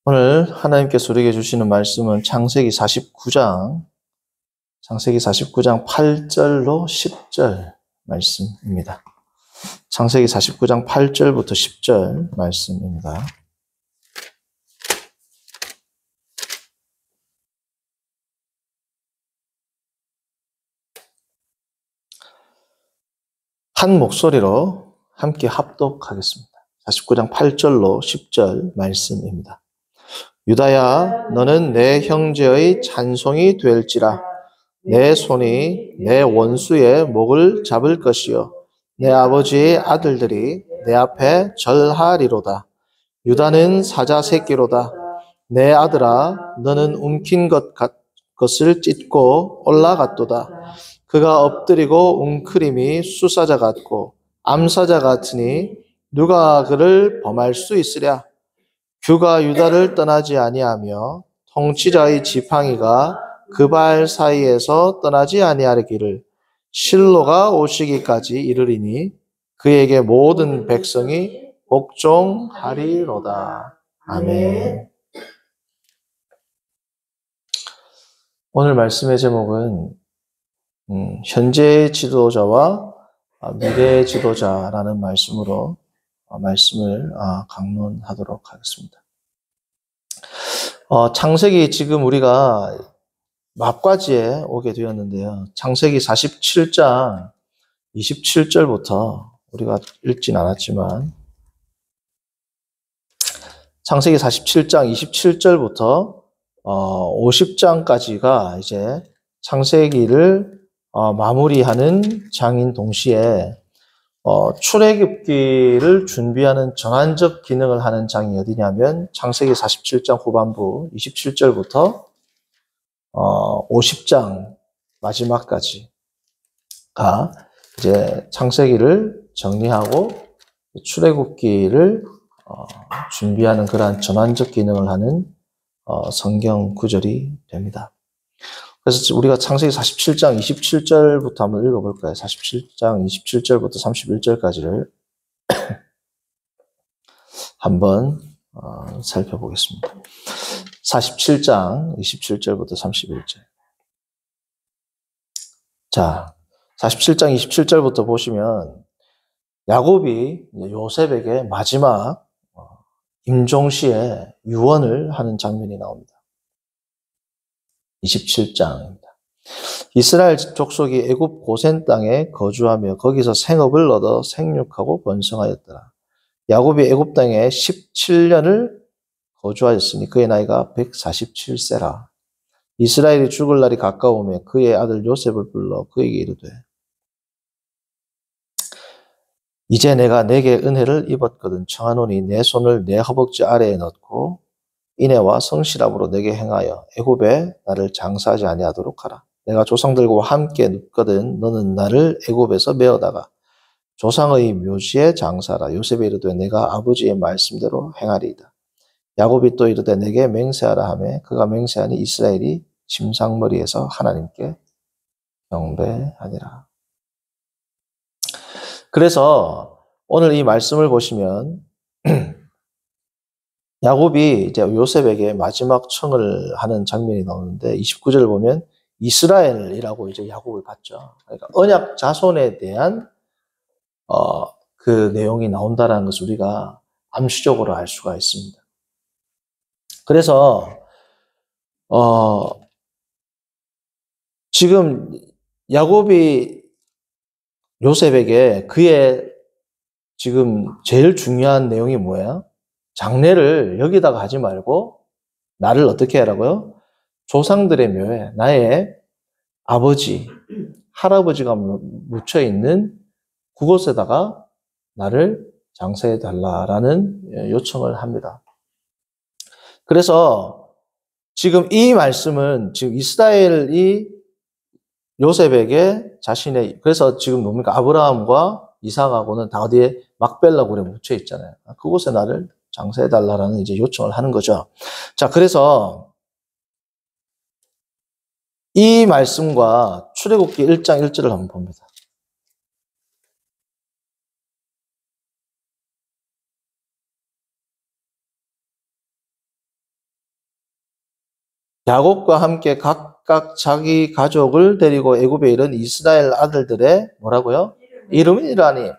오늘 하나님께서 우리에게 주시는 말씀은 창세기 49장 8절로 10절 말씀입니다. 창세기 49장 8절부터 10절 말씀입니다. 한 목소리로 함께 합독하겠습니다. 49장 8절로 10절 말씀입니다. 유다야, 너는 내 형제의 찬송이 될지라. 내 손이 내 원수의 목을 잡을 것이요 내 아버지의 아들들이 내 앞에 절하리로다. 유다는 사자 새끼로다. 내 아들아, 너는 움킨 것을 찢고 올라갔도다. 그가 엎드리고 웅크림이 수사자 같고 암사자 같으니 누가 그를 범할 수 있으랴. 규가 유다를 떠나지 아니하며 통치자의 지팡이가 그 발 사이에서 떠나지 아니하기를 실로가 오시기까지 이르리니 그에게 모든 백성이 복종하리로다. 아멘. 오늘 말씀의 제목은 현재의 지도자와 미래의 지도자라는 말씀으로 말씀을 강론하도록 하겠습니다. 창세기 지금 우리가 막바지에 오게 되었는데요. 창세기 47장 27절부터 우리가 읽진 않았지만 창세기 47장 27절부터 50장까지가 이제 창세기를 마무리하는 장인 동시에 출애굽기를 준비하는 전환적 기능을 하는 장이 어디냐면 창세기 47장 후반부 27절부터 50장 마지막까지가 이제 창세기를 정리하고 출애굽기를 준비하는 그러한 전환적 기능을 하는 성경 구절이 됩니다. 그래서 우리가 창세기 47장 27절부터 한번 읽어볼까요? 47장 27절부터 31절까지를 한번 살펴보겠습니다. 47장 27절부터 31절. 자, 47장 27절부터 보시면 야곱이 요셉에게 마지막 임종시에 유언을 하는 장면이 나옵니다. 27장입니다. 이스라엘 족속이 애굽 고센 땅에 거주하며 거기서 생업을 얻어 생육하고 번성하였더라. 야곱이 애굽 땅에 17년을 거주하였으니 그의 나이가 147세라. 이스라엘이 죽을 날이 가까우며 그의 아들 요셉을 불러 그에게 이르되 이제 내가 내게 은혜를 입었거든 청하노니 내 손을 내 허벅지 아래에 넣고 인애와 성실함으로 내게 행하여 애굽에 나를 장사하지 아니하도록 하라. 내가 조상들과 함께 눕거든 너는 나를 애굽에서 메어다가 조상의 묘지에 장사하라. 요셉이 이르되 내가 아버지의 말씀대로 행하리이다. 야곱이 또 이르되 내게 맹세하라 하매 그가 맹세하니 이스라엘이 침상머리에서 하나님께 경배하니라. 그래서 오늘 이 말씀을 보시면 야곱이 이제 요셉에게 마지막 청을 하는 장면이 나오는데 29절을 보면 이스라엘이라고 이제 야곱을 받죠. 그러니까 언약 자손에 대한 그 내용이 나온다는 것을 우리가 암시적으로 알 수가 있습니다. 그래서 지금 야곱이 요셉에게 그의 지금 제일 중요한 내용이 뭐예요? 장례를 여기다가 하지 말고 나를 어떻게 하라고요? 조상들의 묘에 나의 아버지, 할아버지가 묻혀 있는 그곳에다가 나를 장사해 달라라는 요청을 합니다. 그래서 지금 이 말씀은 지금 이스라엘이 요셉에게 자신의 그래서 지금 뭡니까? 아브라함과 이삭하고는 다 어디에 막벨라 굴에 묻혀 있잖아요. 그곳에 나를 장사해 달라라는 이제 요청을 하는 거죠. 자, 그래서 이 말씀과 출애굽기 1장 1절을 한번 봅니다. 야곱과 함께 각각 자기 가족을 데리고 애굽에 이른 이스라엘 아들들의 뭐라고요? 이름이라니.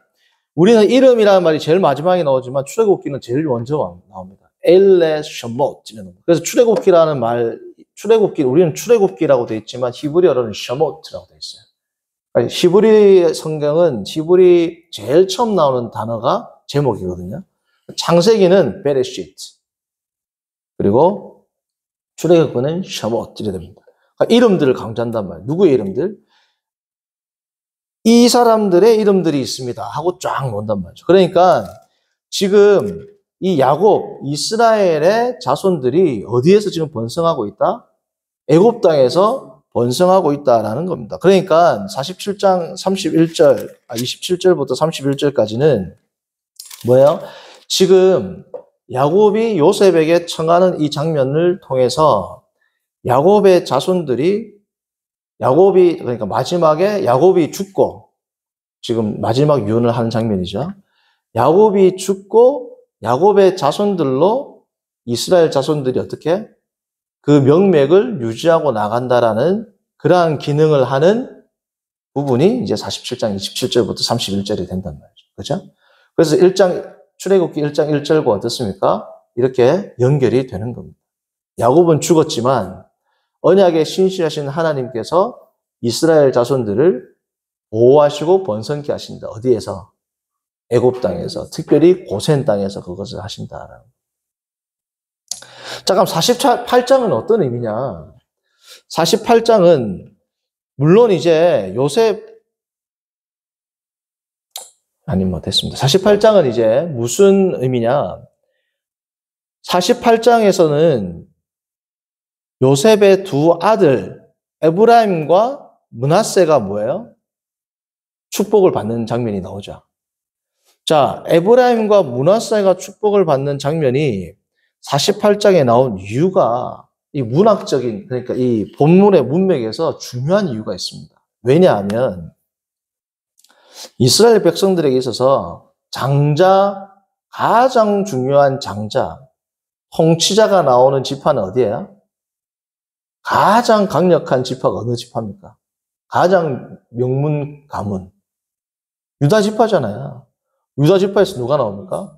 우리는 이름이라는 말이 제일 마지막에 나오지만 출애굽기는 제일 먼저 나옵니다. 엘레 셔못. 그래서 출애굽기라는 말, 출애굽기, 우리는 출애굽기라고 되어 있지만 히브리어로는 셔못이라고 되어 있어요. 그러니까 히브리 성경은 히브리 제일 처음 나오는 단어가 제목이거든요. 창세기는 베레시트. 그리고 출애굽기는 셔못 이래 됩니다. 그러니까 이름들을 강조한단 말이에요. 누구의 이름들? 이 사람들의 이름들이 있습니다 하고 쫙 놓는단 말이죠. 그러니까 지금 이 야곱, 이스라엘의 자손들이 어디에서 지금 번성하고 있다? 애굽 땅에서 번성하고 있다라는 겁니다. 그러니까 47장 31절, 27절부터 31절까지는 뭐예요? 지금 야곱이 요셉에게 청하는 이 장면을 통해서 야곱의 자손들이 그러니까 마지막에 야곱이 죽고, 지금 마지막 유언을 하는 장면이죠. 야곱이 죽고 야곱의 자손들로 이스라엘 자손들이 어떻게 그 명맥을 유지하고 나간다라는 그러한 기능을 하는 부분이 이제 47장 27절부터 31절이 된단 말이죠. 그죠? 그래서 출애굽기 1장 1절과 어떻습니까? 이렇게 연결이 되는 겁니다. 야곱은 죽었지만 언약에 신실하신 하나님께서 이스라엘 자손들을 보호하시고 번성케 하신다. 어디에서? 애굽 땅에서, 특별히 고센 땅에서 그것을 하신다. 자, 그럼 48장은 어떤 의미냐? 48장은 물론 이제 됐습니다. 48장은 이제 무슨 의미냐? 48장에서는 요셉의 두 아들 에브라임과 므낫세가 뭐예요? 축복을 받는 장면이 나오죠. 자, 에브라임과 므낫세가 축복을 받는 장면이 48장에 나온 이유가 이 문학적인, 그러니까 이 본문의 문맥에서 중요한 이유가 있습니다. 왜냐하면 이스라엘 백성들에게 있어서 가장 중요한 장자, 통치자가 나오는 지파는 어디예요? 가장 강력한 지파가 어느 지파입니까? 가장 명문 가문. 유다 지파잖아요. 유다 지파에서 누가 나옵니까?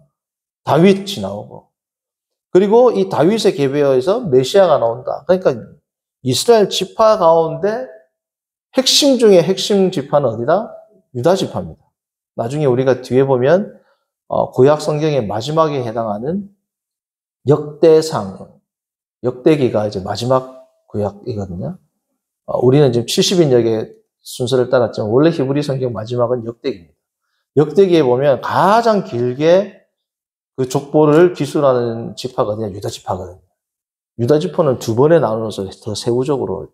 다윗이 나오고. 그리고 이 다윗의 계보에서 메시아가 나온다. 그러니까 이스라엘 지파 가운데 핵심 중에 핵심 지파는 어디다? 유다 지파입니다. 나중에 우리가 뒤에 보면 구약 성경의 마지막에 해당하는 역대기가 이제 마지막 구약이거든요. 우리는 지금 70인역의 순서를 따랐지만 원래 히브리 성경 마지막은 역대기입니다. 역대기에 보면 가장 길게 그 족보를 기술하는 지파가 그냥 유다 지파거든요. 유다 지파는 두 번에 나누어서 더 세부적으로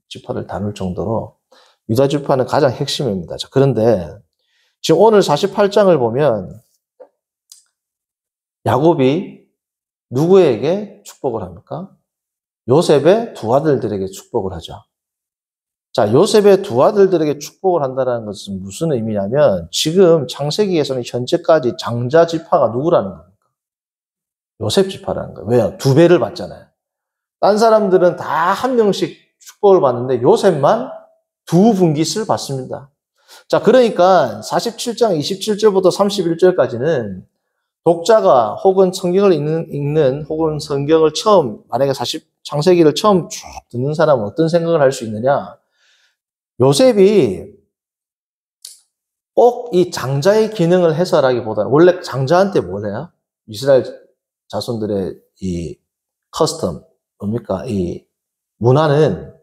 지파를 다룰 정도로 유다 지파는 가장 핵심입니다. 자, 그런데 지금 오늘 48장을 보면 야곱이 누구에게 축복을 합니까? 요셉의 두 아들들에게 축복을 하죠. 자, 요셉의 두 아들들에게 축복을 한다는 것은 무슨 의미냐면 지금 창세기에서는 현재까지 장자 지파가 누구라는 겁니까? 요셉 지파라는 거예요. 왜요? 두 배를 받잖아요. 딴 사람들은 다 한 명씩 축복을 받는데 요셉만 두 분깃을 받습니다. 자, 그러니까 47장 27절부터 31절까지는 독자가 혹은 성경을 읽는 혹은 성경을 처음 만약에 창세기를 처음 쭉 듣는 사람은 어떤 생각을 할 수 있느냐? 요셉이 꼭 이 장자의 기능을 해서라기보다는 원래 장자한테 뭘 해요? 이스라엘 자손들의 이 커스텀 뭡니까? 이 문화는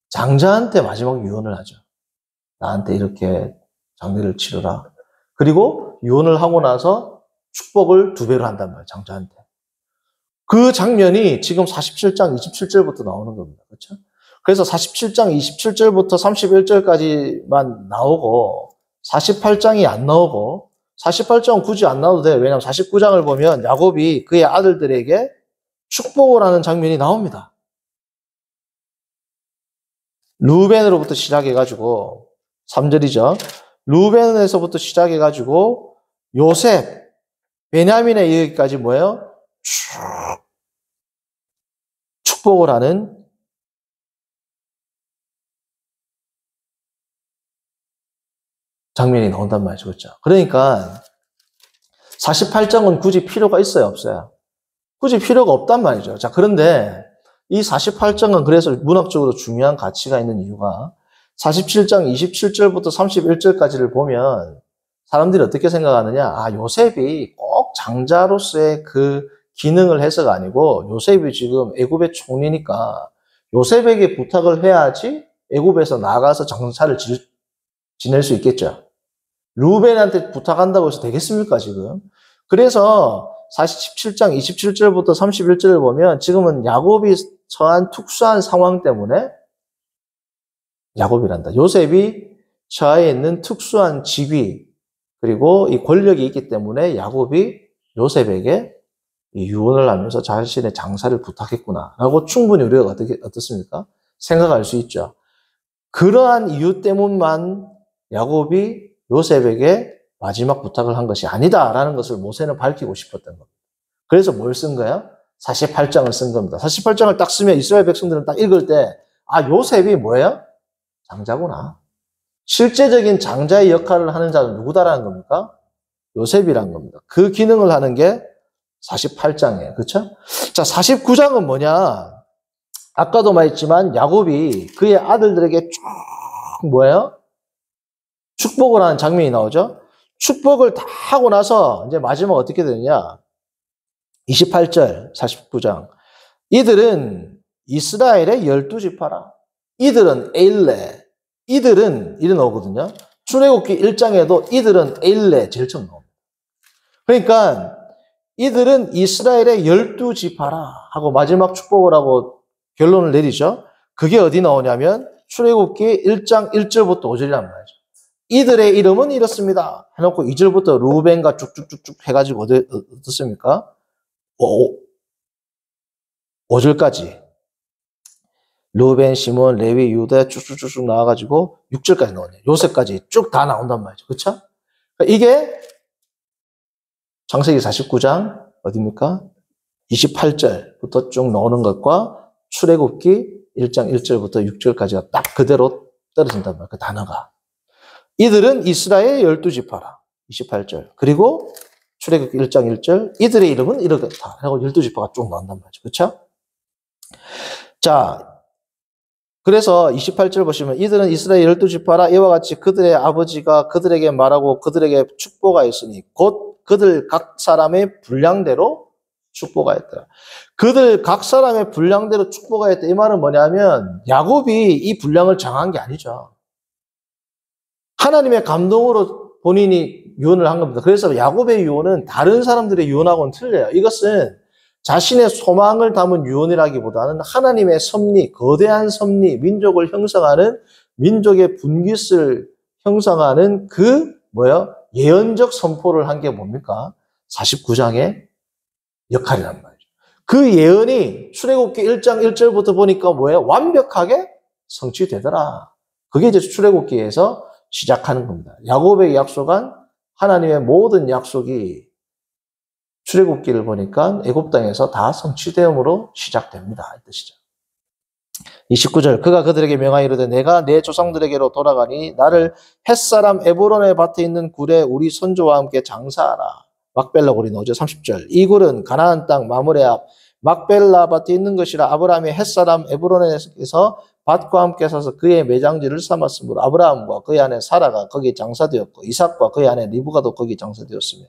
장자한테 마지막 유언을 하죠. 나한테 이렇게 장례를 치르라. 그리고 유언을 하고 나서 축복을 두 배로 한단 말이에요. 장자한테. 그 장면이 지금 47장 27절부터 나오는 겁니다. 그렇죠? 그래서 47장 27절부터 31절까지만 나오고 48장이 안 나오고 48장은 굳이 안 나와도 돼요. 왜냐하면 49장을 보면 야곱이 그의 아들들에게 축복을 하는 장면이 나옵니다. 루벤으로부터 시작해가지고 3절이죠. 루벤에서부터 시작해가지고 요셉, 베냐민에 여기까지 뭐예요? 축복을 하는 장면이 나온단 말이죠. 그렇죠? 그러니까 48장은 굳이 필요가 있어요, 없어요? 굳이 필요가 없단 말이죠. 자, 그런데 이 48장은 그래서 문학적으로 중요한 가치가 있는 이유가 47장 27절부터 31절까지를 보면 사람들이 어떻게 생각하느냐? 아, 요셉이 꼭 장자로서의 그 기능을 해서가 아니고 요셉이 지금 애굽의 총리니까 요셉에게 부탁을 해야지 애굽에서 나가서 장사를 지낼 수 있겠죠. 루벤한테 부탁한다고 해서 되겠습니까, 지금? 그래서 47장 27절부터 31절을 보면 지금은 야곱이 처한 특수한 상황 때문에 야곱이란다. 요셉이 처해 있는 특수한 직위 그리고 이 권력이 있기 때문에 야곱이 요셉에게 유언을 하면서 자신의 장사를 부탁했구나라고 충분히 우리가 어떻습니까? 생각할 수 있죠. 그러한 이유 때문만 야곱이 요셉에게 마지막 부탁을 한 것이 아니다라는 것을 모세는 밝히고 싶었던 겁니다. 그래서 뭘 쓴 거야? 48장을 쓴 겁니다. 48장을 딱 쓰면 이스라엘 백성들은 딱 읽을 때 아, 요셉이 뭐예요? 장자구나. 실제적인 장자의 역할을 하는 자는 누구다라는 겁니까? 요셉이라는 겁니다. 그 기능을 하는 게 48장이에요. 그렇죠? 자, 49장은 뭐냐? 아까도 말했지만 야곱이 그의 아들들에게 쭉 뭐예요? 축복을 하는 장면이 나오죠? 축복을 다 하고 나서 이제 마지막 어떻게 되느냐? 28절 49장. 이들은 이스라엘의 12지파라. 이들은 에일레. 이들은 이래 나오거든요. 출애굽기 1장에도 이들은 에일레 제일 처음 나옵니다. 그러니까 이들은 이스라엘의 12지파라 하고 마지막 축복을 하고 결론을 내리죠. 그게 어디 나오냐면 출애굽기 1장 1절부터 5절이란 말이죠. 이들의 이름은 이렇습니다. 해놓고 2절부터 루벤과 쭉쭉쭉쭉 해가지고 어떻습니까? 5절까지 루벤, 시몬, 레위, 유다 쭉쭉쭉쭉 나와가지고 6절까지 나오네요. 요셉까지 쭉 다 나온단 말이죠. 그렇죠? 이게 창세기 49장 어디입니까? 28절부터 쭉 나오는 것과 출애굽기 1장 1절부터 6절까지가 딱 그대로 떨어진단 말이에요. 그 단어가. 이들은 이스라엘 12지파라. 28절. 그리고 출애굽기 1장 1절. 이들의 이름은 이렇다. 하고 12지파가 쭉 나온단 말이죠. 그렇죠? 자, 그래서 28절 보시면 이들은 이스라엘 12지파라 이와 같이 그들의 아버지가 그들에게 말하고 그들에게 축복하였으니 곧 그들 각 사람의 분량대로 축복하였더라. 그들 각 사람의 분량대로 축복하였다. 이 말은 뭐냐면 야곱이 이 분량을 정한 게 아니죠. 하나님의 감동으로 본인이 유언을 한 겁니다. 그래서 야곱의 유언은 다른 사람들의 유언하고는 틀려요. 이것은 자신의 소망을 담은 유언이라기보다는 하나님의 섭리, 거대한 섭리, 민족을 형성하는 민족의 분깃을 형성하는 그 예언적 선포를 한 게 뭡니까? 49장의 역할이란 말이죠. 그 예언이 출애굽기 1장 1절부터 보니까 뭐예요? 완벽하게 성취되더라. 그게 이제 출애굽기에서 시작하는 겁니다. 야곱에게 약속한 하나님의 모든 약속이 출애굽기를 보니까 애굽 땅에서 다 성취되음으로 시작됩니다. 이 뜻이죠. 29절 그가 그들에게 명하이르되 내가 내 조상들에게로 돌아가니 나를 햇사람 에브론의 밭에 있는 굴에 우리 선조와 함께 장사하라. 막벨라 굴이 나오죠. 30절 이 굴은 가나안 땅 마므레 앞 막벨라 밭에 있는 것이라. 아브라함이 햇사람 에브론에서 밭과 함께 사서 그의 매장지를 삼았으므로 아브라함과 그의 아내 사라가 거기 장사되었고 이삭과 그의 아내 리브가도 거기 장사되었으며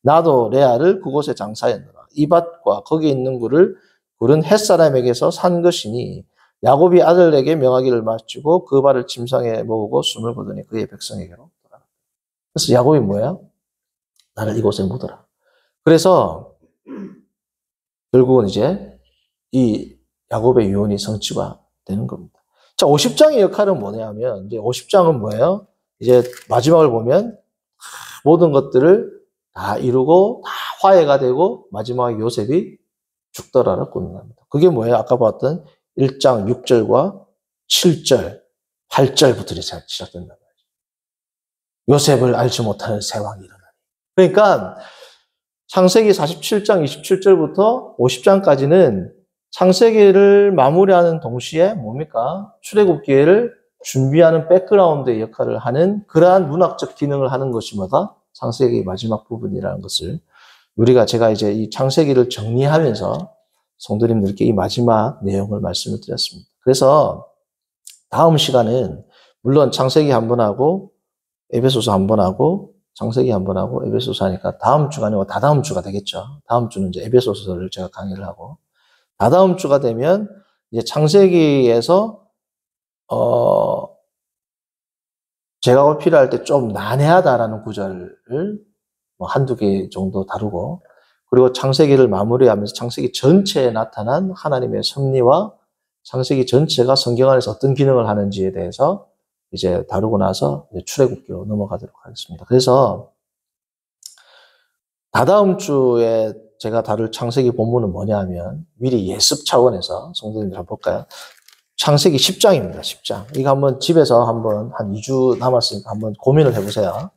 나도 레아를 그곳에 장사했노라. 이 밭과 거기 있는 굴은 햇사람에게서 산 것이니 야곱이 아들에게 명하기를 마치고 그 발을 침상에 모으고 숨을 거두니 그의 백성에게로 돌아갔다. 그래서 야곱이 뭐예요? 나를 이곳에 묻어라. 그래서 결국은 이제 이 야곱의 유언이 성취가 되는 겁니다. 자, 50장의 역할은 뭐냐면 이제 50장은 뭐예요? 이제 마지막을 보면 모든 것들을 다 이루고 다 화해가 되고 마지막에 요셉이 죽더라를 꾸민답니다. 그게 뭐예요? 아까 봤던 1장 6절과 7절, 8절부터 시작된단 말이죠. 요셉을 알지 못하는 새 왕이 일어나니. 그러니까 창세기 47장 27절부터 50장까지는 창세기를 마무리하는 동시에 뭡니까? 출애굽기를 준비하는 백그라운드의 역할을 하는 그러한 문학적 기능을 하는 것이 뭐다? 창세기 마지막 부분이라는 것을 제가 이제 이 창세기를 정리하면서 성도님들께 이 마지막 내용을 말씀을 드렸습니다. 그래서 다음 시간은 물론 창세기 한 번 하고 에베소서 한 번 하고 창세기 한 번 하고 에베소서 하니까 다음 주가 아니고 다다음 주가 되겠죠. 다음 주는 이제 에베소서를 제가 강의를 하고 다다음 주가 되면 이제 창세기에서 제가 필요할 때 좀 난해하다라는 구절을 뭐 한두 개 정도 다루고 그리고 창세기를 마무리하면서 창세기 전체에 나타난 하나님의 섭리와 창세기 전체가 성경 안에서 어떤 기능을 하는지에 대해서 이제 다루고 나서 이제 출애굽기로 넘어가도록 하겠습니다. 그래서 다다음 주에 제가 다룰 창세기 본문은 뭐냐 하면 미리 예습 차원에서 성도님들 한번 볼까요? 창세기 10장입니다. 10장. 이거 한번 집에서 한번 한 2주 남았으니까 한번 고민을 해보세요.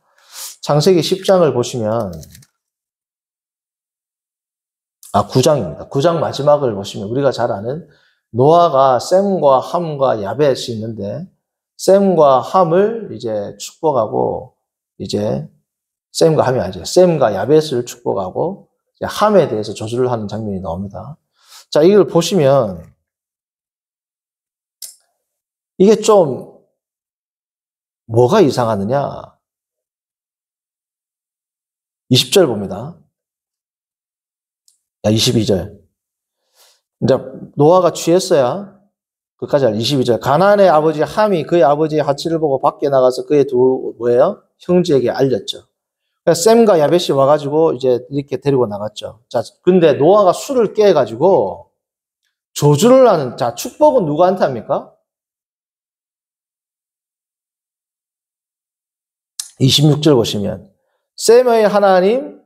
창세기 10장을 보시면 9장입니다. 9장 마지막을 보시면 우리가 잘 아는 노아가 셈과 함과 야벳이 있는데 셈과 함을 이제 축복하고 이제 셈과 함이 아니죠. 셈과 야벳을 축복하고 이제 함에 대해서 저주를 하는 장면이 나옵니다. 자, 이걸 보시면 이게 좀 뭐가 이상하느냐? 20절 봅니다. 22절. 이제 노아가 취했어야 그까지 22절. 가나안의 아버지 함이 그의 아버지의 하치를 보고 밖에 나가서 그의 두 뭐예요? 형제에게 알렸죠. 그래서 셈과 야벳이 와가지고 이제 이렇게 데리고 나갔죠. 자, 근데 노아가 술을 깨가지고 저주를 하는. 자, 축복은 누구한테 합니까? 26절 보시면 셈의 하나님.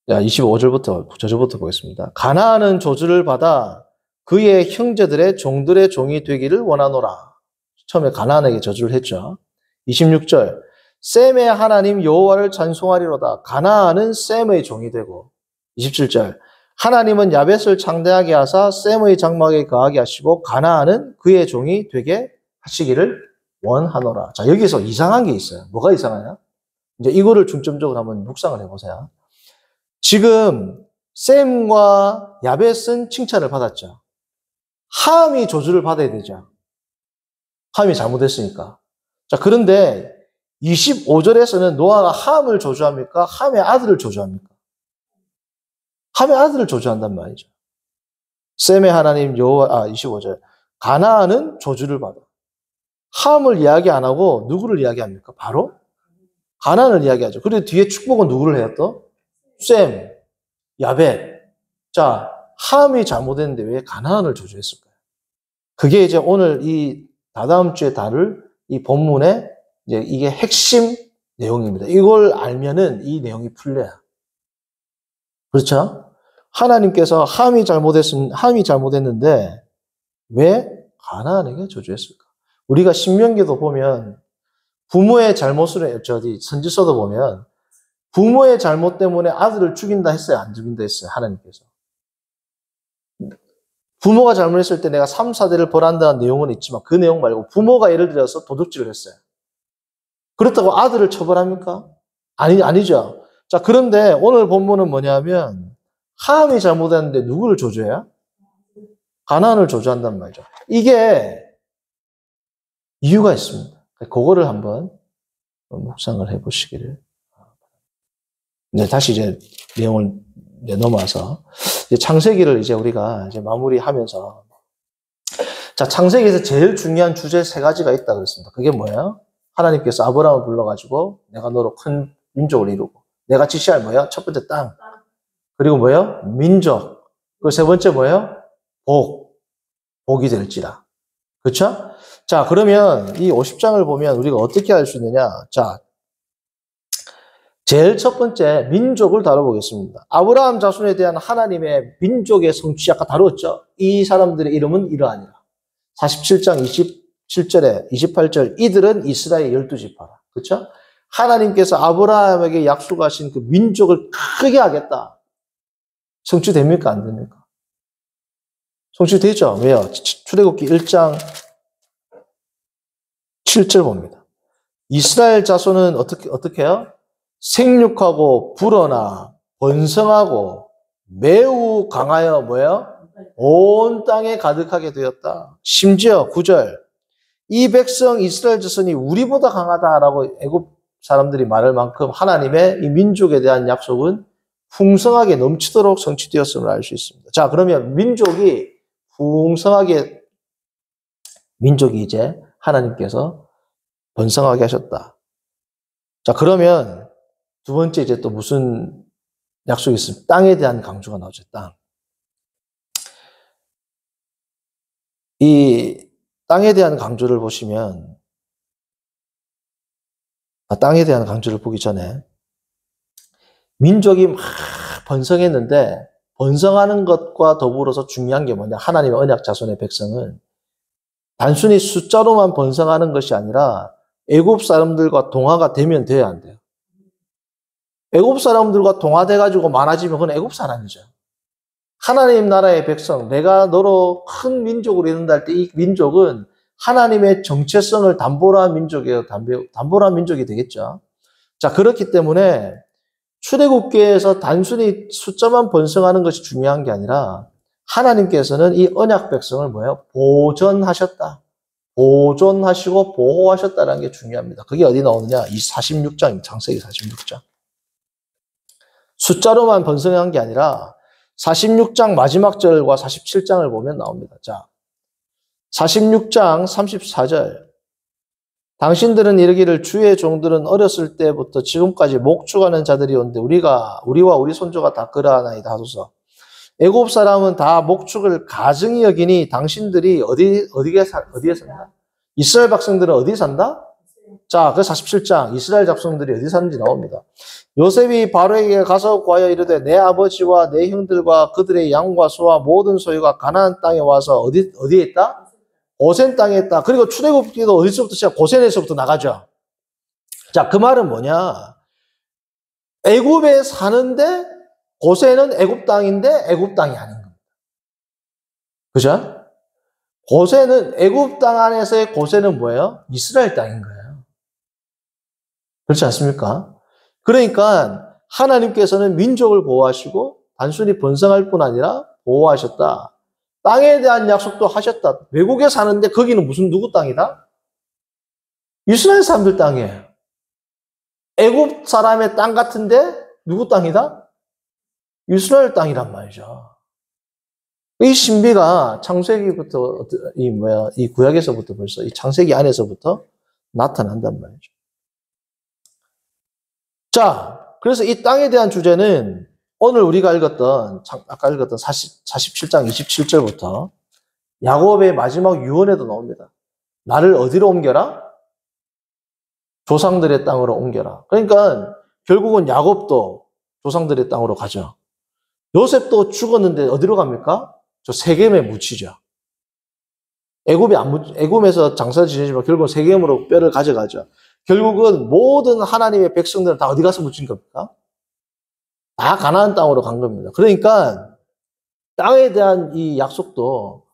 자, 25절부터 저주부터 보겠습니다. 가나안은 저주를 받아 그의 형제들의 종들의 종이 되기를 원하노라. 처음에 가나안에게 저주를 했죠. 26절 셈의 하나님 여호와를 찬송하리로다. 가나안은 셈의 종이 되고. 27절 하나님은 야벳을 창대하게 하사 셈의 장막에 거하게 하시고 가나안은 그의 종이 되게 하시기를 원하노라. 자, 여기서 이상한 게 있어요. 뭐가 이상하냐? 이제 이거를 중점적으로 한번 묵상을 해보세요. 지금 셈과 야벳은 칭찬을 받았죠. 함이 저주를 받아야 되죠. 함이 잘못했으니까. 자, 그런데 25절에서는 노아가 함을 저주합니까? 함의 아들을 저주합니까? 함의 아들을 저주한단 말이죠. 셈의 하나님 여호와 25절 가나안은 저주를 받아. 함을 이야기 안 하고 누구를 이야기합니까? 바로 가나안을 이야기하죠. 그리고 뒤에 축복은 누구를 해요 또? 셈, 야벳. 자, 함이 잘못했는데 왜 가나안을 저주했을까요? 그게 이제 오늘 이 다다음 주에 다룰 이 본문의 이제 이게 핵심 내용입니다. 이걸 알면은 이 내용이 풀려요. 그렇죠? 하나님께서 함이 잘못했는데 왜 가나안에게 저주했을까? 우리가 신명기도 보면 부모의 잘못을 선지서도 보면 부모의 잘못 때문에 아들을 죽인다 했어요? 안 죽인다 했어요? 하나님께서. 부모가 잘못했을 때 내가 3, 4대를 벌한다는 내용은 있지만 그 내용 말고 부모가 예를 들어서 도둑질을 했어요. 그렇다고 아들을 처벌합니까? 아니죠. 자, 그런데 오늘 본문은 뭐냐면 함이 잘못했는데 누구를 저주해요? 가나안을 저주한단 말이죠. 이게 이유가 있습니다. 그거를 한번 묵상을 해보시기를. 네, 다시 이제 내용을 넘어와서 이제 창세기를 이제 우리가 이제 마무리하면서 자, 창세기에서 제일 중요한 주제 3가지가 있다 그랬습니다. 그게 뭐예요? 하나님께서 아브라함을 불러가지고 내가 너로 큰 민족을 이루고 내가 지시할 뭐예요? 첫 번째 땅. 그리고 뭐예요? 민족. 그리고 세 번째 뭐예요? 복이 될지라. 그렇죠? 자, 그러면 이 50장을 보면 우리가 어떻게 할 수 있느냐? 자, 제일 첫 번째 민족을 다뤄보겠습니다. 아브라함 자손에 대한 하나님의 민족의 성취 아까 다루었죠. 이 사람들의 이름은 이러하니라. 47장 27절에 28절 이들은 이스라엘 12지파라. 그렇죠? 하나님께서 아브라함에게 약속하신 그 민족을 크게 하겠다. 성취됩니까? 안 됩니까? 성취되죠. 왜요? 출애굽기 1장 7절 봅니다. 이스라엘 자손은 어떻게 해요? 생육하고 불어나 번성하고 매우 강하여 뭐예요? 온 땅에 가득하게 되었다. 심지어 9절 이 백성 이스라엘 자손이 우리보다 강하다라고 애굽 사람들이 말할 만큼 하나님의 이 민족에 대한 약속은 풍성하게 넘치도록 성취되었음을 알 수 있습니다. 자, 그러면 민족이 이제 하나님께서 번성하게 하셨다. 자, 그러면 두 번째 이제 또 무슨 약속이 있습니까? 땅에 대한 강조가 나오죠. 땅. 이 땅에 대한 강조를 보시면 땅에 대한 강조를 보기 전에 민족이 막 번성했는데 번성하는 것과 더불어서 중요한 게 뭐냐? 하나님의 언약 자손의 백성은 단순히 숫자로만 번성하는 것이 아니라 애굽 사람들과 동화가 되면 돼야 안 돼요. 애굽 사람들과 동화돼가지고 많아지면 그건 애굽 사람이죠. 하나님 나라의 백성, 내가 너로 큰 민족으로 이룬다 할 때 이 민족은 하나님의 정체성을 담보로 한 민족이에요. 담보로 한 민족이 되겠죠. 자, 그렇기 때문에 출애굽기에서 단순히 숫자만 번성하는 것이 중요한 게 아니라 하나님께서는 이 언약 백성을 뭐예요? 보존하셨다. 보존하시고 보호하셨다는 게 중요합니다. 그게 어디 나오느냐? 이 46장입니다. 창세기 46장. 숫자로만 번성한 게 아니라 46장 마지막 절과 47장을 보면 나옵니다. 자, 46장 34절. 당신들은 이르기를 주의 종들은 어렸을 때부터 지금까지 목축하는 자들이 온데 우리와 우리 손조가 다 그러하나이다 하소서. 애굽 사람은 다 목축을 가증히 여기니 당신들이 어디에 산다? 이스라엘 백성들은 어디 산다? 자, 그 47장 이스라엘 백성들이 어디 사는지 나옵니다. 요셉이 바로에게 가서 구하여 이르되 내 아버지와 내 형들과 그들의 양과 소와 모든 소유가 가나안 땅에 와서 어디에 있다? 고센 땅에 있다. 그리고 출애굽기도 어디서부터 시작? 고센에서부터 나가죠. 자, 그 말은 뭐냐? 애굽에 사는데 고센은 애굽 땅인데 애굽 땅이 아닌 겁니다. 그죠? 고센은 애굽 땅 안에서의 고센은 뭐예요? 이스라엘 땅인 거예요. 그렇지 않습니까? 그러니까 하나님께서는 민족을 보호하시고 단순히 번성할 뿐 아니라 보호하셨다. 땅에 대한 약속도 하셨다. 외국에 사는데 거기는 누구 땅이다? 이스라엘 사람들 땅이에요. 애굽 사람의 땅 같은데 누구 땅이다? 이스라엘 땅이란 말이죠. 이 신비가 창세기부터 이 구약에서부터 벌써 이 창세기 안에서부터 나타난단 말이죠. 자, 그래서 이 땅에 대한 주제는 오늘 우리가 아까 읽었던 47장 27절부터 야곱의 마지막 유언에도 나옵니다. 나를 어디로 옮겨라? 조상들의 땅으로 옮겨라. 그러니까 결국은 야곱도 조상들의 땅으로 가죠. 요셉도 죽었는데 어디로 갑니까? 저 세겜에 묻히죠. 애굽에서 장사를 지내지만 결국은 세겜으로 뼈를 가져가죠. 결국은 모든 하나님의 백성들은 다 어디 가서 묻힌 겁니까? 다 가나안 땅으로 간 겁니다. 그러니까 땅에 대한 이 약속도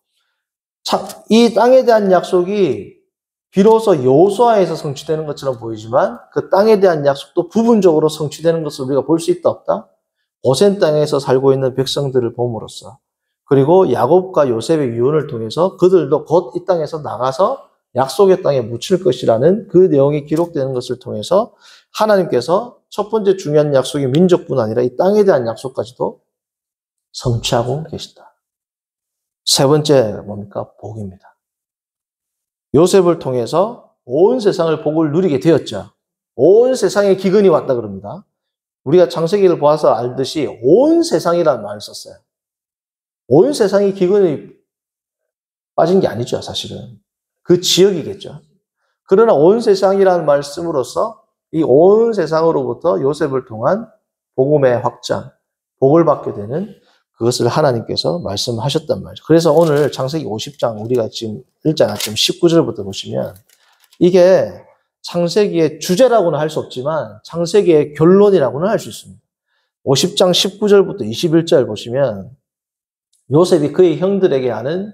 이 땅에 대한 약속이 비로소 여호수아에서 성취되는 것처럼 보이지만 그 땅에 대한 약속도 부분적으로 성취되는 것을 우리가 볼 수 있다 없다? 고센 땅에서 살고 있는 백성들을 봄으로써 그리고 야곱과 요셉의 유언을 통해서 그들도 곧 이 땅에서 나가서 약속의 땅에 묻힐 것이라는 그 내용이 기록되는 것을 통해서 하나님께서 첫 번째 중요한 약속이 민족뿐 아니라 이 땅에 대한 약속까지도 성취하고 계시다. 세 번째 뭡니까? 복입니다. 요셉을 통해서 온 세상을 복을 누리게 되었죠. 온 세상에 기근이 왔다 그럽니다. 우리가 창세기를 보아서 알듯이 온 세상이라는 말을 썼어요. 온 세상이 기근이 빠진 게 아니죠, 사실은. 그 지역이겠죠. 그러나 온 세상이라는 말씀으로써 이 온 세상으로부터 요셉을 통한 복음의 확장, 복을 받게 되는 그것을 하나님께서 말씀하셨단 말이죠. 그래서 오늘 창세기 50장 우리가 지금 읽잖아. 지금 19절부터 보시면 이게 창세기의 주제라고는 할 수 없지만 창세기의 결론이라고는 할 수 있습니다. 50장 19절부터 21절 보시면 요셉이 그의 형들에게 하는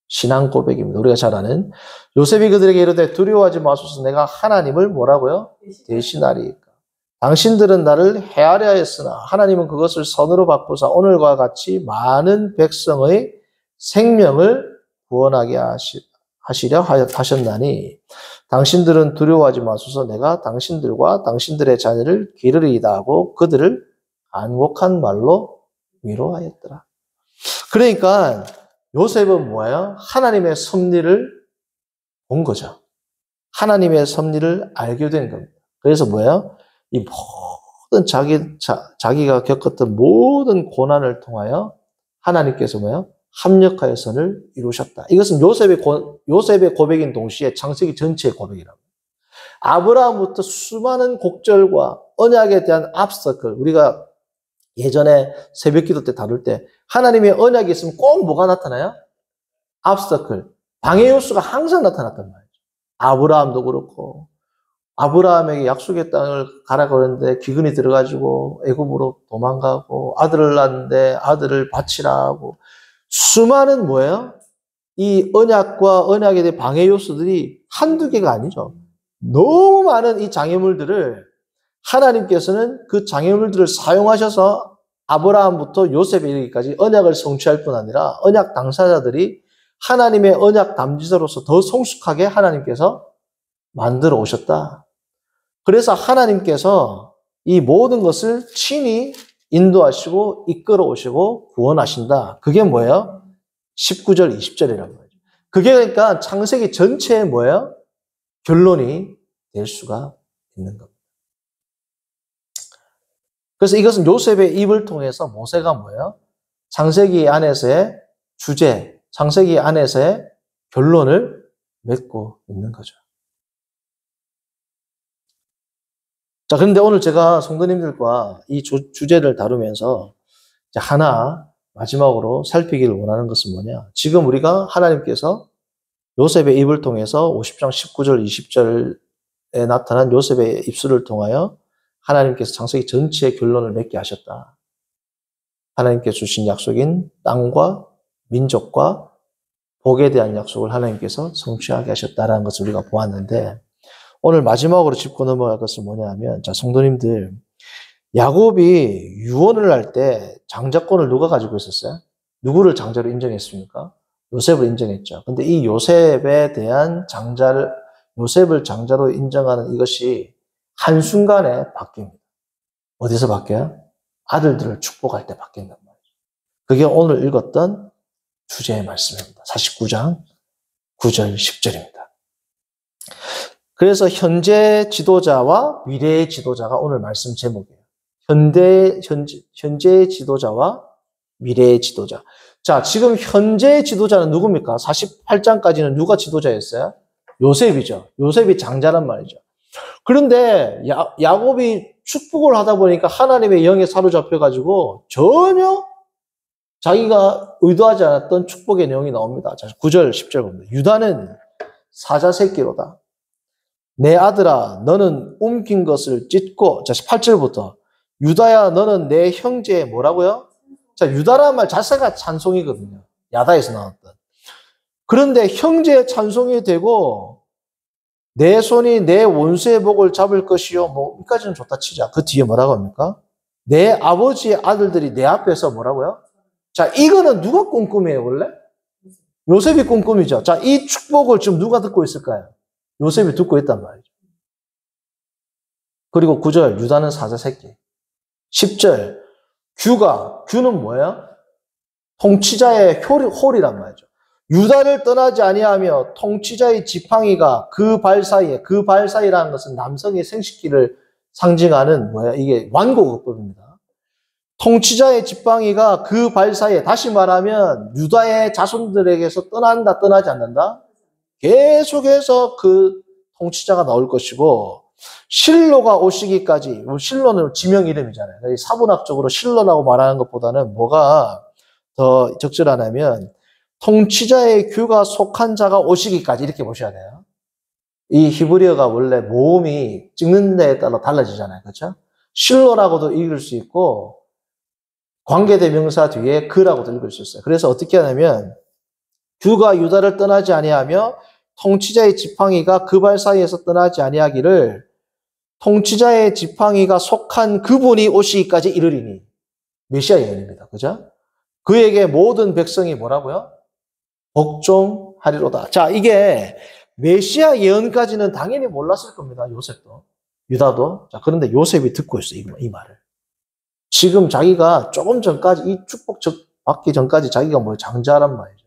신앙 고백입니다. 우리가 잘 아는 요셉이 그들에게 이르되 두려워하지 마소서 내가 하나님을 뭐라고요? 대신하리이까. 당신들은 나를 헤아려 하였으나 하나님은 그것을 선으로 바꾸사 오늘과 같이 많은 백성의 생명을 구원하게 하시려 하셨나니 당신들은 두려워하지 마소서 내가 당신들과 당신들의 자녀를 기르리이다 하고 그들을 간곡한 말로 위로하였더라. 그러니까 요셉은 뭐예요? 하나님의 섭리를 본 거죠. 하나님의 섭리를 알게 된 겁니다. 그래서 뭐예요? 이 모든 자기가 겪었던 모든 고난을 통하여 하나님께서 뭐예요? 합력하여 선을 이루셨다. 이것은 요셉의 고백인 동시에 창세기 전체의 고백이라고. 아브라함부터 수많은 곡절과 언약에 대한 압서클, 우리가 예전에 새벽기도 때 다룰 때 하나님의 언약이 있으면 꼭 뭐가 나타나요? 압서클, 방해 요소가 항상 나타났단 말이죠. 아브라함도 그렇고 아브라함에게 약속의 땅을 가라 그러는데 기근이 들어가지고 애굽으로 도망가고 아들을 낳는데 아들을 바치라 하고 수많은 뭐예요? 이 언약과 언약에 대한 방해 요소들이 한두 개가 아니죠. 너무 많은 이 장애물들을 하나님께서는 그 장애물들을 사용하셔서 아브라함부터 요셉에 이르기까지 언약을 성취할 뿐 아니라 언약 당사자들이 하나님의 언약 담지자로서 더 성숙하게 하나님께서 만들어 오셨다. 그래서 하나님께서 이 모든 것을 친히 인도하시고 이끌어 오시고 구원하신다. 그게 뭐예요? 19절, 20절이란 말이죠. 그게 그러니까 창세기 전체의 뭐예요? 결론이 될 수가 있는 겁니다. 그래서 이것은 요셉의 입을 통해서 모세가 뭐예요? 창세기 안에서의 주제, 창세기 안에서의 결론을 맺고 있는 거죠. 자, 그런데 오늘 제가 성도님들과 이 주제를 다루면서 이제 하나 마지막으로 살피기를 원하는 것은 뭐냐? 지금 우리가 하나님께서 요셉의 입을 통해서 50장 19절, 20절에 나타난 요셉의 입술을 통하여 하나님께서 창세기 전체의 결론을 맺게 하셨다. 하나님께서 주신 약속인 땅과 민족과 복에 대한 약속을 하나님께서 성취하게 하셨다라는 것을 우리가 보았는데 오늘 마지막으로 짚고 넘어갈 것은 뭐냐 하면 자, 성도님들 야곱이 유언을 할 때 장자권을 누가 가지고 있었어요? 누구를 장자로 인정했습니까? 요셉을 인정했죠. 근데 이 요셉에 대한 요셉을 장자로 인정하는 이것이 한순간에 바뀝니다. 어디서 바뀌어요? 아들들을 축복할 때 바뀐단 말이죠. 그게 오늘 읽었던 주제의 말씀입니다. 49장 9절 10절입니다. 그래서 현재 지도자와 미래의 지도자가 오늘 말씀 제목이에요. 현재의 지도자와 미래의 지도자. 자, 지금 현재의 지도자는 누굽니까? 48장까지는 누가 지도자였어요? 요셉이죠. 요셉이 장자란 말이죠. 그런데 야곱이 축복을 하다 보니까 하나님의 영에 사로잡혀가지고 전혀 자기가 의도하지 않았던 축복의 내용이 나옵니다. 자, 9절, 10절 봅니다. 유다는 사자 새끼로다. 내 아들아, 너는 움킨 것을 찢고, 자, 8절부터. 유다야, 너는 내 형제의 뭐라고요? 자, 유다라는 말 자체가 찬송이거든요. 야다에서 나왔던. 그런데 형제의 찬송이 되고, 내 손이 내 원수의 복을 잡을 것이요. 뭐, 여기까지는 좋다 치자. 그 뒤에 뭐라고 합니까? 내 아버지의 아들들이 내 앞에서 뭐라고요? 자, 이거는 누가 꿈꿈이에요, 원래? 요셉이 꿈꿈이죠. 자, 이 축복을 지금 누가 듣고 있을까요? 요셉이 듣고 있단 말이죠. 그리고 9절, 유다는 사자 새끼. 10절, 규는 뭐예요? 통치자의 홀이란 말이죠. 유다를 떠나지 아니하며 통치자의 지팡이가 그 발 사이라는 것은 남성의 생식기를 상징하는 뭐야? 이게 완고극법입니다. 통치자의 지팡이가 그 발 사이에, 다시 말하면 유다의 자손들에게서 떠난다, 떠나지 않는다? 계속해서 그 통치자가 나올 것이고, 실로가 오시기까지, 실로는 지명 이름이잖아요. 사분학적으로 실로라고 말하는 것보다는 뭐가 더 적절하냐면, 통치자의 규가 속한 자가 오시기까지 이렇게 보셔야 돼요. 이 히브리어가 원래 모음이 찍는 데에 따라 달라지잖아요. 그렇죠? 실로라고도 읽을 수 있고, 관계대명사 뒤에 그라고도 읽을 수 있어요. 그래서 어떻게 하냐면, 규가 유다를 떠나지 아니하며 통치자의 지팡이가 그 발 사이에서 떠나지 아니하기를 통치자의 지팡이가 속한 그분이 오시기까지 이르리니. 메시아 예언입니다. 그죠? 그에게 모든 백성이 뭐라고요? 복종하리로다. 자, 이게 메시아 예언까지는 당연히 몰랐을 겁니다. 요셉도. 유다도. 자, 그런데 요셉이 듣고 있어요. 이 말을. 지금 자기가 조금 전까지 이 축복 받기 전까지 자기가 뭐 장자란 말이죠.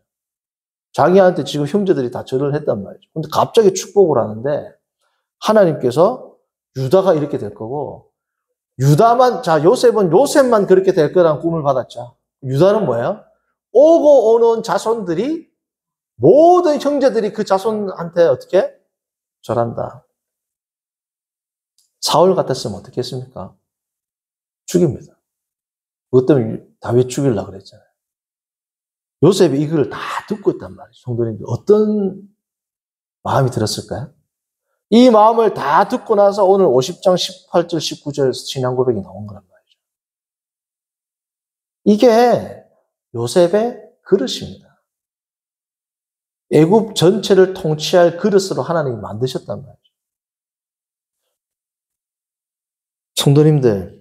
자기한테 지금 형제들이 다 절을 했단 말이죠. 근데 갑자기 축복을 하는데 하나님께서 유다가 이렇게 될 거고 유다만, 자, 요셉만 그렇게 될 거라는 꿈을 받았죠. 유다는 뭐예요? 오고 오는 자손들이 모든 형제들이 그 자손한테 어떻게? 절한다. 사울 같았으면 어떻게 했습니까? 죽입니다. 그것 때문에 다윗 죽이려고 그랬잖아요. 요셉이 이걸 다 듣고 있단 말이죠. 성도님들 어떤 마음이 들었을까요? 이 마음을 다 듣고 나서 오늘 50장 18절 19절 신앙 고백이 나온 거란 말이죠. 이게 요셉의 그릇입니다. 애굽 전체를 통치할 그릇으로 하나님이 만드셨단 말이죠. 성도님들,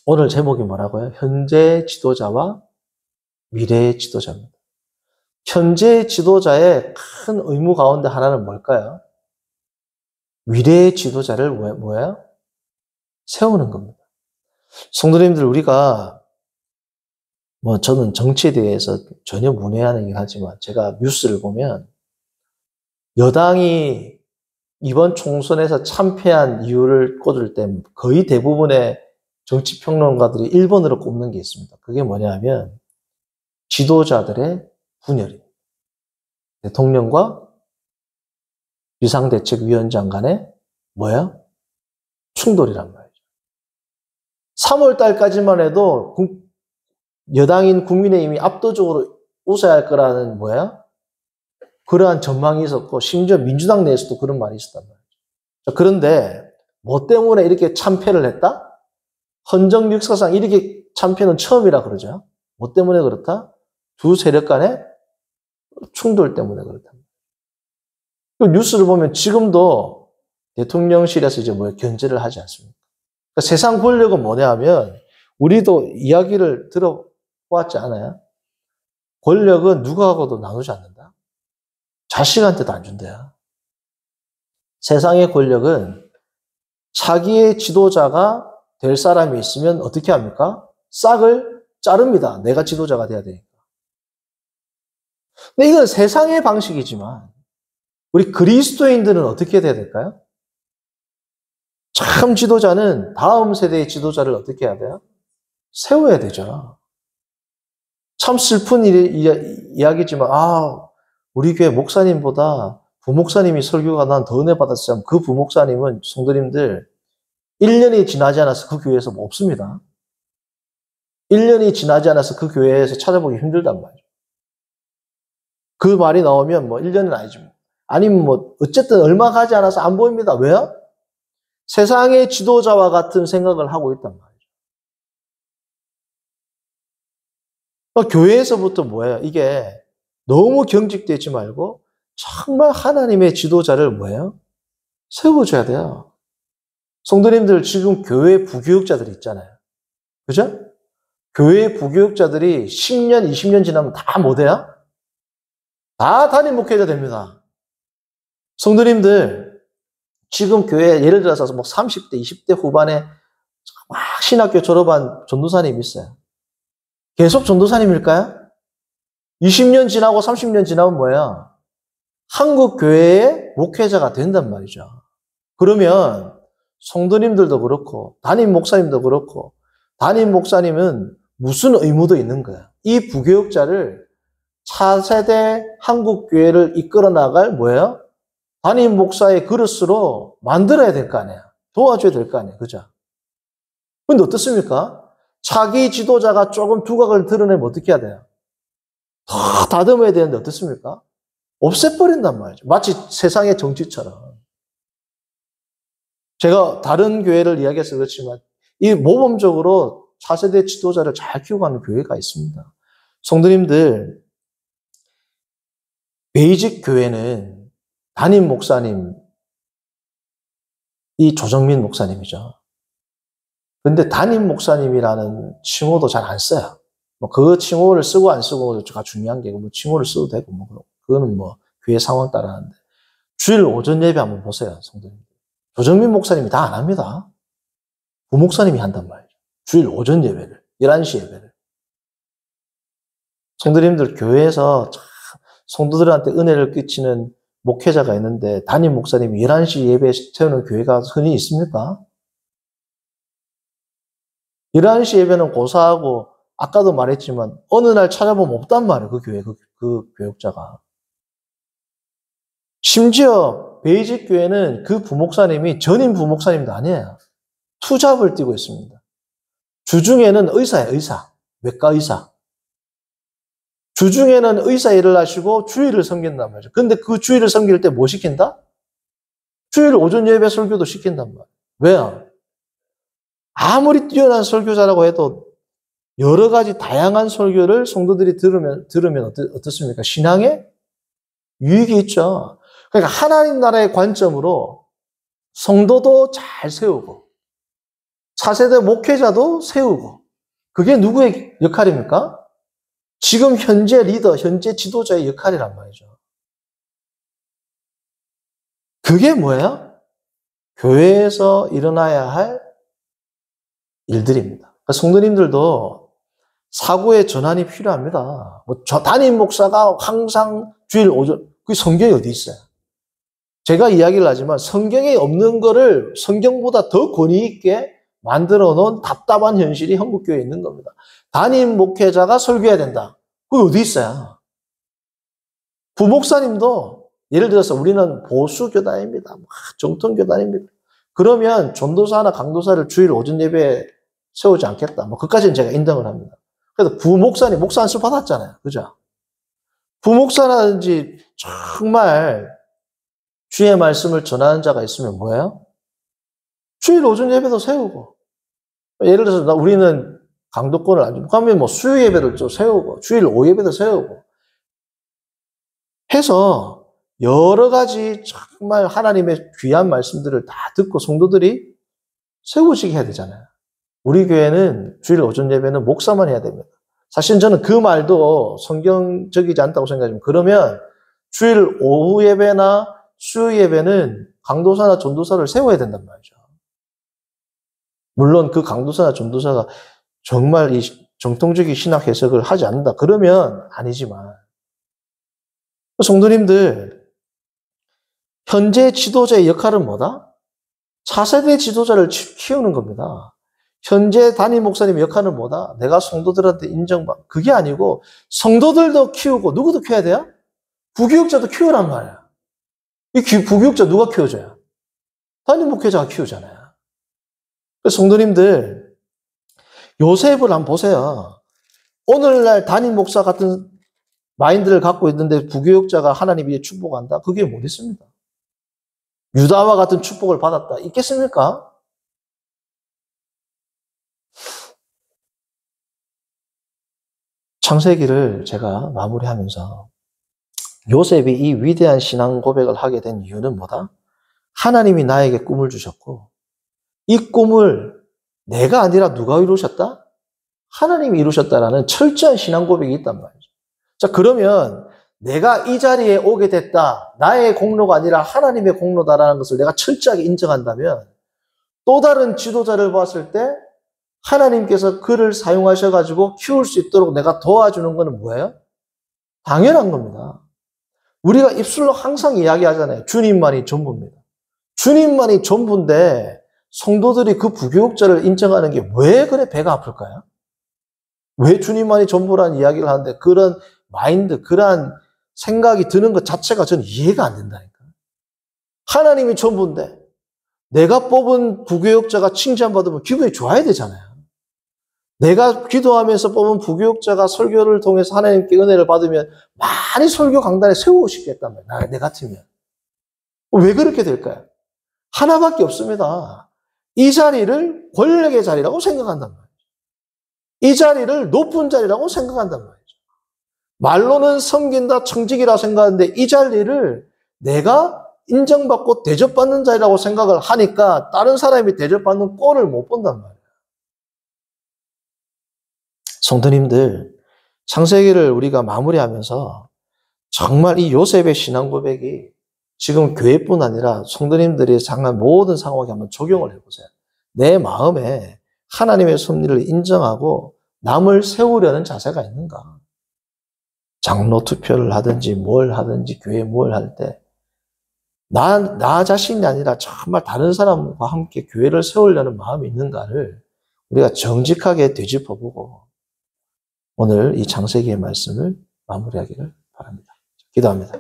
오늘 제목이 뭐라고요? 현재 지도자와 미래의 지도자입니다. 현재 지도자의 큰 의무 가운데 하나는 뭘까요? 미래의 지도자를 뭐예요? 세우는 겁니다. 성도님들, 우리가 저는 정치에 대해서 전혀 문외한이긴 하지만 제가 뉴스를 보면 여당이 이번 총선에서 참패한 이유를 꼽을 때 거의 대부분의 정치평론가들이 1번으로 꼽는 게 있습니다. 그게 뭐냐면 지도자들의 분열입니다. 대통령과 비상대책위원장 간의 뭐예요? 충돌이란 말이죠. 3월 달까지만 해도 여당인 국민의힘이 압도적으로 웃어야 할 거라는 뭐예요? 그러한 전망이 있었고 심지어 민주당 내에서도 그런 말이 있었단 말이죠. 그런데 뭐 때문에 이렇게 참패를 했다? 헌정 역사상 이렇게 참패는 처음이라 그러죠. 뭐 때문에 그렇다? 두 세력 간의 충돌 때문에 그렇다. 뉴스를 보면 지금도 대통령실에서 이제 견제를 하지 않습니까? 그러니까 세상 권력은 뭐냐 하면 우리도 이야기를 들어보았지 않아요? 권력은 누구하고도 나누지 않는다. 자식한테도 안 준대요. 세상의 권력은 자기의 지도자가 될 사람이 있으면 어떻게 합니까? 싹을 자릅니다. 내가 지도자가 돼야 되니까. 근데 이건 세상의 방식이지만 우리 그리스도인들은 어떻게 돼야 될까요? 참 지도자는 다음 세대의 지도자를 어떻게 해야 돼요? 세워야 되죠. 참 슬픈 이야기지만 우리 교회 목사님보다 부목사님이 설교가 난 더 은혜 받았어요. 그 부목사님은 성도님들 1년이 지나지 않아서 그 교회에서 없습니다. 1년이 지나지 않아서 그 교회에서 찾아보기 힘들단 말이죠. 그 말이 나오면 1년은 아니지. 아니면 어쨌든 얼마 가지 않아서 안 보입니다. 왜요? 세상의 지도자와 같은 생각을 하고 있단 말이죠. 교회에서부터 뭐예요? 이게 너무 경직되지 말고 정말 하나님의 지도자를 뭐예요? 세워줘야 돼요. 성도님들 지금 교회 부교육자들이 있잖아요. 그죠? 교회 부교육자들이 10년, 20년 지나면 다 뭐 돼요? 다 담임 목회자 됩니다. 성도님들 지금 교회 예를 들어서 30대, 20대 후반에 막 신학교 졸업한 전도사님 있어요. 계속 전도사님일까요? 20년 지나고 30년 지나면 뭐예요? 한국 교회의 목회자가 된단 말이죠. 그러면 성도님들도 그렇고 담임 목사님도 그렇고 담임 목사님은 무슨 의무도 있는 거야. 이 부교육자를 차세대 한국 교회를 이끌어 나갈 뭐예요? 담임 목사의 그릇으로 만들어야 될 거 아니에요. 도와줘야 될 거 아니에요. 그죠? 근데 어떻습니까? 자기 지도자가 조금 두각을 드러내면 어떻게 해야 돼요? 다 다듬어야 되는데 어떻습니까? 없애버린단 말이죠. 마치 세상의 정치처럼. 제가 다른 교회를 이야기해서 그렇지만 이 모범적으로 차세대 지도자를 잘 키워가는 교회가 있습니다. 성도님들, 베이직 교회는 담임 목사님, 이 조정민 목사님이죠. 근데 담임 목사님이라는 칭호도 잘 안 써요. 뭐 그 칭호를 쓰고 안 쓰고가 중요한 게 뭐 칭호를 써도 되고 뭐 그거는 뭐 교회 상황 따라 하는데 주일 오전 예배 한번 보세요, 성도님. 조정민 목사님이 다 안 합니다. 부목사님이 한단 말이죠. 주일 오전 예배를, 11시 예배를. 성도님들 교회에서 참 성도들한테 은혜를 끼치는 목회자가 있는데 담임 목사님이 11시 예배 태우는 교회가 흔히 있습니까? 11시 예배는 고사하고 아까도 말했지만 어느 날 찾아보면 없단 말이에요. 그 교회, 그 교육자가. 심지어 베이직 교회는 그 부목사님이 전임 부목사님도 아니에요. 투잡을 띄고 있습니다. 주중에는 의사예요, 의사. 외과 의사. 주중에는 의사 일을 하시고 주일을 섬긴단 말이죠. 근데 그 주일을 섬길 때 뭐 시킨다? 주일 오전 예배 설교도 시킨단 말이에요. 왜요? 아무리 뛰어난 설교자라고 해도 여러 가지 다양한 설교를 성도들이 들으면 어떻습니까? 신앙에 유익이 있죠. 그러니까 하나님 나라의 관점으로 성도도 잘 세우고 차세대 목회자도 세우고 그게 누구의 역할입니까? 지금 현재 리더, 현재 지도자의 역할이란 말이죠. 그게 뭐예요? 교회에서 일어나야 할 일들입니다. 그러니까 성도님들도 사고의 전환이 필요합니다. 뭐 담임 목사가 항상 주일 오전, 그 성경에 어디 있어요? 제가 이야기를 하지만 성경에 없는 거를 성경보다 더 권위 있게 만들어 놓은 답답한 현실이 한국교회에 있는 겁니다. 담임 목회자가 설교해야 된다. 그게 어디 있어요? 부목사님도 예를 들어서 우리는 보수교단입니다. 정통교단입니다. 그러면 전도사나 강도사를 주일 오전 예배에 세우지 않겠다. 뭐 그까지는 제가 인정을 합니다. 그래서 부목사님, 목사 안수 받았잖아요. 그죠? 부목사라든지 정말 주의 말씀을 전하는 자가 있으면 뭐예요? 주일 오전 예배도 세우고. 예를 들어서 우리는 강도권을 안 주고, 그러면 뭐 수요 예배를 좀 세우고, 주일 오후 예배도 세우고. 해서 여러 가지 정말 하나님의 귀한 말씀들을 다 듣고 성도들이 세우시게 해야 되잖아요. 우리 교회는 주일 오전 예배는 목사만 해야 됩니다. 사실 저는 그 말도 성경적이지 않다고 생각합니다. 그러면 주일 오후 예배나 수요 예배는 강도사나 전도사를 세워야 된단 말이죠. 물론 그 강도사나 전도사가 정말 이 정통적인 신학 해석을 하지 않는다. 그러면 아니지만 성도님들 현재 지도자의 역할은 뭐다? 차세대 지도자를 키우는 겁니다. 현재 담임 목사님의 역할은 뭐다? 내가 성도들한테 인정받. 그게 아니고 성도들도 키우고 누구도 키워야 돼요? 부교육자도 키우란 말이야. 이 부교육자 누가 키워줘요? 담임 목회자가 키우잖아요. 그래서 성도님들 요셉을 한번 보세요. 오늘날 담임 목사 같은 마인드를 갖고 있는데 부교육자가 하나님이 축복한다? 그게 못 있습니다. 유다와 같은 축복을 받았다. 있겠습니까? 창세기를 제가 마무리하면서 요셉이 이 위대한 신앙 고백을 하게 된 이유는 뭐다? 하나님이 나에게 꿈을 주셨고 이 꿈을 내가 아니라 누가 이루셨다? 하나님이 이루셨다라는 철저한 신앙 고백이 있단 말이죠. 자, 그러면 내가 이 자리에 오게 됐다. 나의 공로가 아니라 하나님의 공로다라는 것을 내가 철저하게 인정한다면 또 다른 지도자를 봤을 때 하나님께서 그를 사용하셔가지고 키울 수 있도록 내가 도와주는 것은 뭐예요? 당연한 겁니다. 우리가 입술로 항상 이야기하잖아요. 주님만이 전부입니다. 주님만이 전부인데 성도들이 그 부교육자를 인정하는 게 왜 그래 배가 아플까요? 왜 주님만이 전부라는 이야기를 하는데 그런 마인드, 그러한 생각이 드는 것 자체가 저는 이해가 안 된다니까요. 하나님이 전부인데 내가 뽑은 부교육자가 칭찬받으면 기분이 좋아야 되잖아요. 내가 기도하면서 뽑은 부교육자가 설교를 통해서 하나님께 은혜를 받으면 많이 설교 강단에 세우고 싶겠단 말이에요. 내 같으면. 왜 그렇게 될까요? 하나밖에 없습니다. 이 자리를 권력의 자리라고 생각한단 말이에요. 이 자리를 높은 자리라고 생각한단 말이죠. 말로는 섬긴다, 청직이라 생각하는데 이 자리를 내가 인정받고 대접받는 자리라고 생각을 하니까 다른 사람이 대접받는 꼴을 못 본단 말이에요. 성도님들, 창세기를 우리가 마무리하면서 정말 이 요셉의 신앙 고백이 지금 교회뿐 아니라 성도님들이 상한 모든 상황에 한번 적용을 해보세요. 내 마음에 하나님의 섭리를 인정하고 남을 세우려는 자세가 있는가? 장로 투표를 하든지 뭘 하든지 교회 뭘 할 때 나 자신이 아니라 정말 다른 사람과 함께 교회를 세우려는 마음이 있는가를 우리가 정직하게 되짚어보고 오늘 이 창세기의 말씀을 마무리하기를 바랍니다. 기도합니다.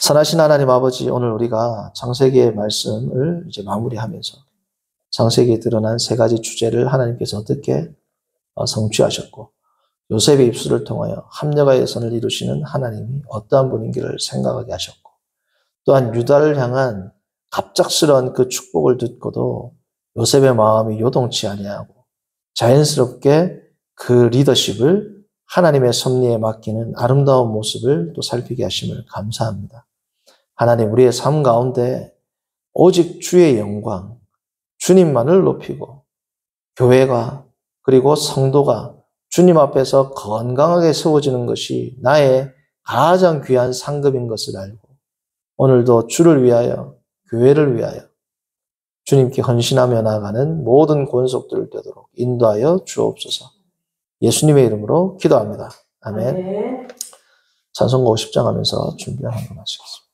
선하신 하나님 아버지, 오늘 우리가 창세기의 말씀을 이제 마무리하면서 창세기에 드러난 세 가지 주제를 하나님께서 어떻게 성취하셨고 요셉의 입술을 통하여 합력하여 선을 이루시는 하나님이 어떠한 분인지를 생각하게 하셨고 또한 유다를 향한 갑작스러운 그 축복을 듣고도 요셉의 마음이 요동치 아니하고 자연스럽게 그 리더십을 하나님의 섭리에 맡기는 아름다운 모습을 또 살피게 하심을 감사합니다. 하나님, 우리의 삶 가운데 오직 주의 영광, 주님만을 높이고 교회가 그리고 성도가 주님 앞에서 건강하게 세워지는 것이 나의 가장 귀한 상급인 것을 알고 오늘도 주를 위하여, 교회를 위하여 주님께 헌신하며 나아가는 모든 권속들을 되도록 인도하여 주옵소서. 예수님의 이름으로 기도합니다. 아멘. 찬송가 50장 하면서 준비하는 거 마치겠습니다.